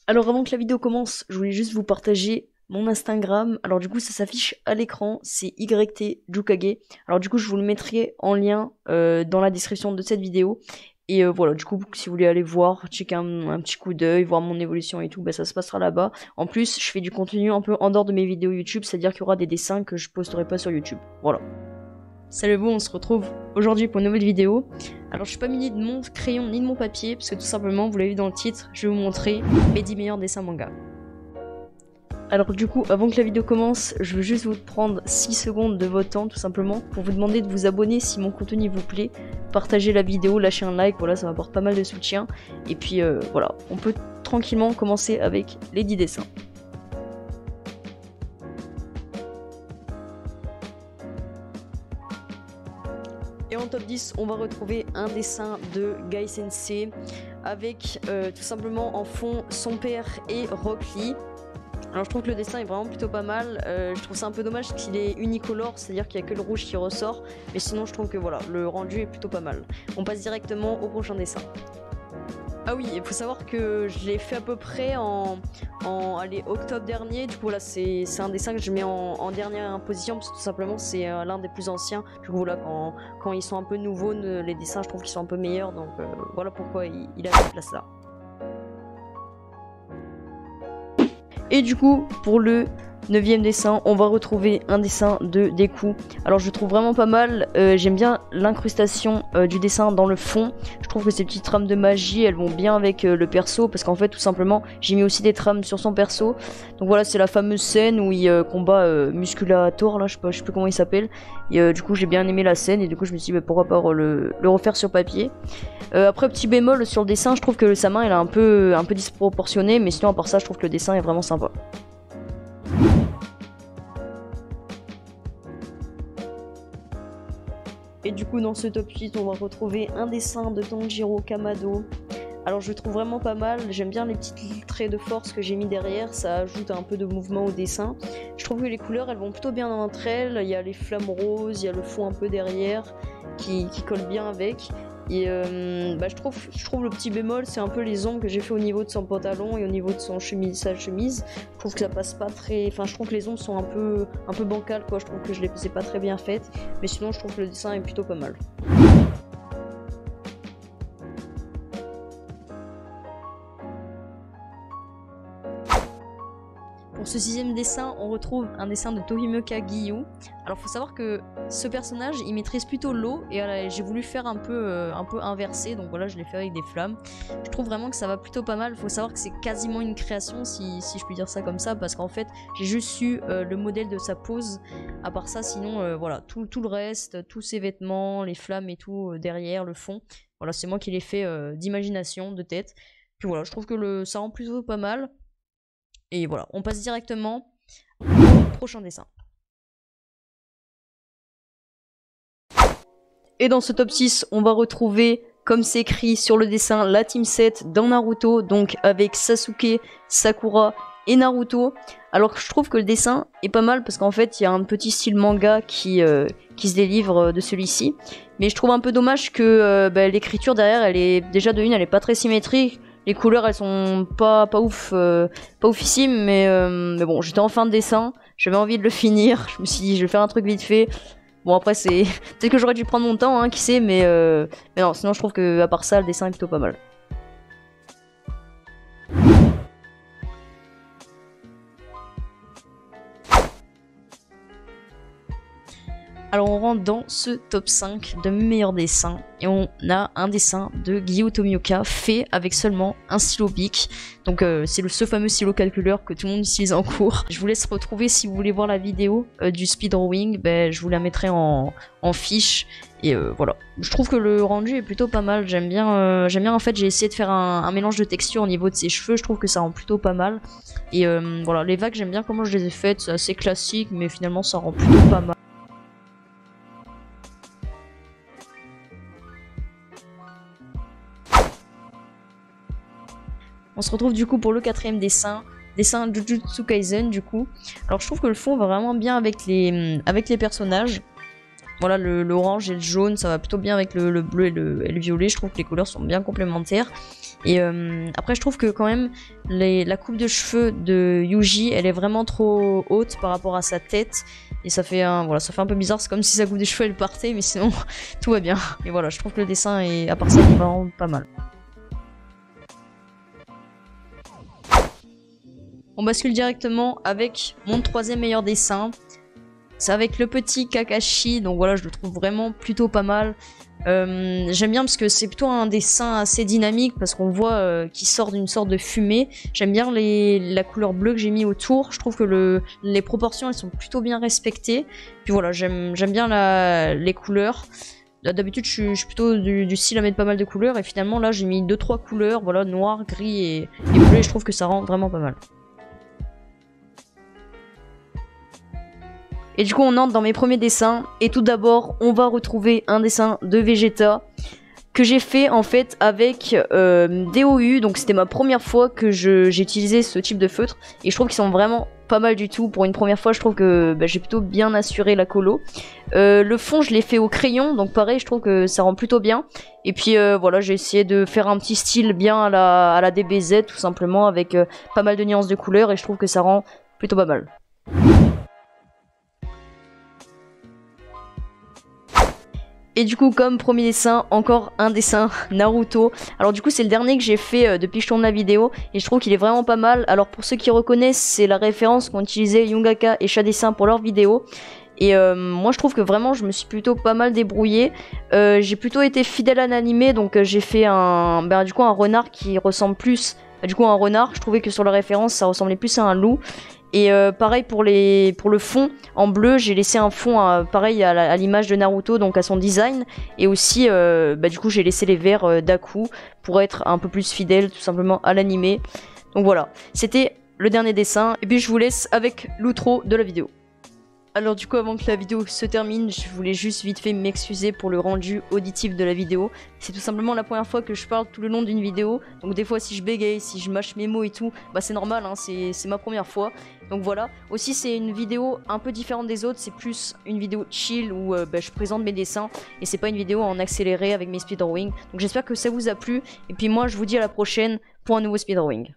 Alors avant que la vidéo commence, je voulais juste vous partager mon Instagram. Alors du coup ça s'affiche à l'écran, c'est YT Jukage. Alors du coup je vous le mettrai en lien dans la description de cette vidéo. Et voilà, du coup si vous voulez aller voir, checker un petit coup d'œil, voir mon évolution et tout, bah, ça se passera là-bas. En plus je fais du contenu un peu en dehors de mes vidéos YouTube, c'est-à-dire qu'il y aura des dessins que je posterai pas sur YouTube. Voilà. Salut vous, on se retrouve aujourd'hui pour une nouvelle vidéo. Alors je suis pas muni de mon crayon ni de mon papier, parce que tout simplement, vous l'avez vu dans le titre, je vais vous montrer mes 10 meilleurs dessins manga. Alors du coup, avant que la vidéo commence, je veux juste vous prendre 6 secondes de votre temps tout simplement pour vous demander de vous abonner si mon contenu vous plaît, partager la vidéo, lâcher un like, voilà ça m'apporte pas mal de soutien. Et puis voilà, on peut tranquillement commencer avec les 10 dessins. Et en top 10, on va retrouver un dessin de Gai Sensei avec tout simplement en fond son père et Rock Lee. Alors je trouve que le dessin est vraiment plutôt pas mal, je trouve ça un peu dommage qu'il est unicolore, c'est-à-dire qu'il n'y a que le rouge qui ressort, mais sinon je trouve que voilà, le rendu est plutôt pas mal. On passe directement au prochain dessin. Ah oui, il faut savoir que je l'ai fait à peu près en octobre dernier, du coup voilà, c'est un dessin que je mets en dernière position, parce que tout simplement c'est l'un des plus anciens, du coup voilà, quand ils sont un peu nouveaux, les dessins je trouve qu'ils sont un peu meilleurs, donc voilà pourquoi il a cette place là. Et du coup, pour le 9e dessin, on va retrouver un dessin de Deku. Alors je le trouve vraiment pas mal, j'aime bien l'incrustation du dessin dans le fond. Je trouve que ces petites trames de magie, elles vont bien avec le perso, parce qu'en fait tout simplement, j'ai mis aussi des trames sur son perso. Donc voilà, c'est la fameuse scène où il combat Musculator, là je sais plus comment il s'appelle. Et du coup j'ai bien aimé la scène, et du coup je me suis dit bah, pourquoi pas le refaire sur papier. Après petit bémol sur le dessin, je trouve que sa main elle est un peu disproportionnée, mais sinon à part ça je trouve que le dessin est vraiment sympa. Et du coup dans ce top 8 on va retrouver un dessin de Tanjiro Kamado. Alors je le trouve vraiment pas mal, j'aime bien les petits traits de force que j'ai mis derrière, ça ajoute un peu de mouvement au dessin. Je trouve que les couleurs elles vont plutôt bien entre elles, il y a les flammes roses, il y a le fond un peu derrière qui colle bien avec. Et bah, je trouve le petit bémol, c'est un peu les ombres que j'ai fait au niveau de son pantalon et au niveau de sa chemise. Je trouve que ça passe pas très. Enfin, je trouve que les ombres sont un peu bancales, quoi. Je trouve que je les ai pas très bien faites. Mais sinon, je trouve que le dessin est plutôt pas mal. Pour ce 6e dessin, on retrouve un dessin de Tohimeka Giyu. Alors faut savoir que ce personnage, il maîtrise plutôt l'eau, et j'ai voulu faire un peu inversé, donc voilà, je l'ai fait avec des flammes. Je trouve vraiment que ça va plutôt pas mal. Faut savoir que c'est quasiment une création, si je puis dire ça comme ça, parce qu'en fait, j'ai juste su le modèle de sa pose. À part ça, sinon, voilà, tout le reste, tous ses vêtements, les flammes et tout derrière, le fond, voilà, c'est moi qui l'ai fait d'imagination, de tête. Puis voilà, je trouve que ça rend plutôt pas mal. Et voilà, on passe directement au prochain dessin. Et dans ce top 6, on va retrouver, comme c'est écrit sur le dessin, la Team 7 dans Naruto, donc avec Sasuke, Sakura et Naruto. Alors je trouve que le dessin est pas mal parce qu'en fait il y a un petit style manga qui se délivre de celui-ci. Mais je trouve un peu dommage que l'écriture derrière, elle est déjà de une, elle est pas très symétrique. Les couleurs elles sont pas ouf, pas oufissimes, mais bon, j'étais en fin de dessin, j'avais envie de le finir, je me suis dit je vais faire un truc vite fait. Bon après c'est peut-être que j'aurais dû prendre mon temps, hein, qui sait, mais non, sinon je trouve que à part ça le dessin est plutôt pas mal. Alors on rentre dans ce top 5 de mes meilleurs dessins, et on a un dessin de Gyu Tomioka fait avec seulement un stylo bic. Donc c'est ce fameux stylo calculeur que tout le monde utilise en cours. Je vous laisse retrouver si vous voulez voir la vidéo du speed drawing, je vous la mettrai en fiche. Et voilà, je trouve que le rendu est plutôt pas mal, j'aime bien en fait, j'ai essayé de faire un mélange de texture au niveau de ses cheveux, je trouve que ça rend plutôt pas mal. Et voilà, les vagues j'aime bien comment je les ai faites, c'est assez classique mais finalement ça rend plutôt pas mal. On se retrouve du coup pour le 4e dessin Jujutsu Kaisen du coup. Alors je trouve que le fond va vraiment bien avec les personnages. Voilà, l'orange et le jaune, ça va plutôt bien avec le bleu et le violet. Je trouve que les couleurs sont bien complémentaires. Et après je trouve que quand même la coupe de cheveux de Yuji elle est vraiment trop haute par rapport à sa tête. Et ça fait un peu bizarre, c'est comme si sa coupe de cheveux elle partait, mais sinon tout va bien. Et voilà, je trouve que le dessin est, à part ça, il est vraiment pas mal. On bascule directement avec mon troisième meilleur dessin. C'est avec le petit Kakashi, donc voilà, je le trouve vraiment plutôt pas mal. J'aime bien parce que c'est plutôt un dessin assez dynamique parce qu'on voit qu'il sort d'une sorte de fumée. J'aime bien la couleur bleue que j'ai mis autour. Je trouve que les proportions elles sont plutôt bien respectées. Puis voilà, j'aime bien les couleurs. D'habitude je suis plutôt du style à mettre pas mal de couleurs et finalement là j'ai mis 2-3 couleurs, voilà, noir, gris et bleu et je trouve que ça rend vraiment pas mal. Et du coup on entre dans mes premiers dessins et tout d'abord on va retrouver un dessin de Vegeta que j'ai fait en fait avec DOU, donc c'était ma première fois que j'ai utilisé ce type de feutre et je trouve qu'ils sont vraiment pas mal du tout. Pour une première fois je trouve que j'ai plutôt bien assuré la colo. Le fond je l'ai fait au crayon, donc pareil je trouve que ça rend plutôt bien. Et puis voilà, j'ai essayé de faire un petit style bien à la DBZ tout simplement avec pas mal de nuances de couleurs et je trouve que ça rend plutôt pas mal. Et du coup comme premier dessin, encore un dessin Naruto. Alors du coup c'est le dernier que j'ai fait depuis que je tourne la vidéo et je trouve qu'il est vraiment pas mal. Alors pour ceux qui reconnaissent, c'est la référence qu'ont utilisé Yungaka et Shadessin pour leurs vidéos. Et moi je trouve que vraiment je me suis plutôt pas mal débrouillé. J'ai plutôt été fidèle à l'animé, donc j'ai fait un renard qui ressemble plus à un renard. Je trouvais que sur la référence ça ressemblait plus à un loup. Et pareil pour le fond, en bleu, j'ai laissé un fond pareil à l'image de Naruto, donc à son design. Et aussi, du coup, j'ai laissé les verts d'Aku pour être un peu plus fidèle tout simplement à l'animé. Donc voilà, c'était le dernier dessin. Et puis je vous laisse avec l'outro de la vidéo. Alors du coup avant que la vidéo se termine, je voulais juste vite fait m'excuser pour le rendu auditif de la vidéo. C'est tout simplement la première fois que je parle tout le long d'une vidéo, donc des fois si je bégaye, si je mâche mes mots et tout, c'est normal, hein, c'est ma première fois. Donc voilà, aussi c'est une vidéo un peu différente des autres, c'est plus une vidéo chill où je présente mes dessins et c'est pas une vidéo en accéléré avec mes speed drawing. Donc j'espère que ça vous a plu et puis moi je vous dis à la prochaine pour un nouveau speed drawing.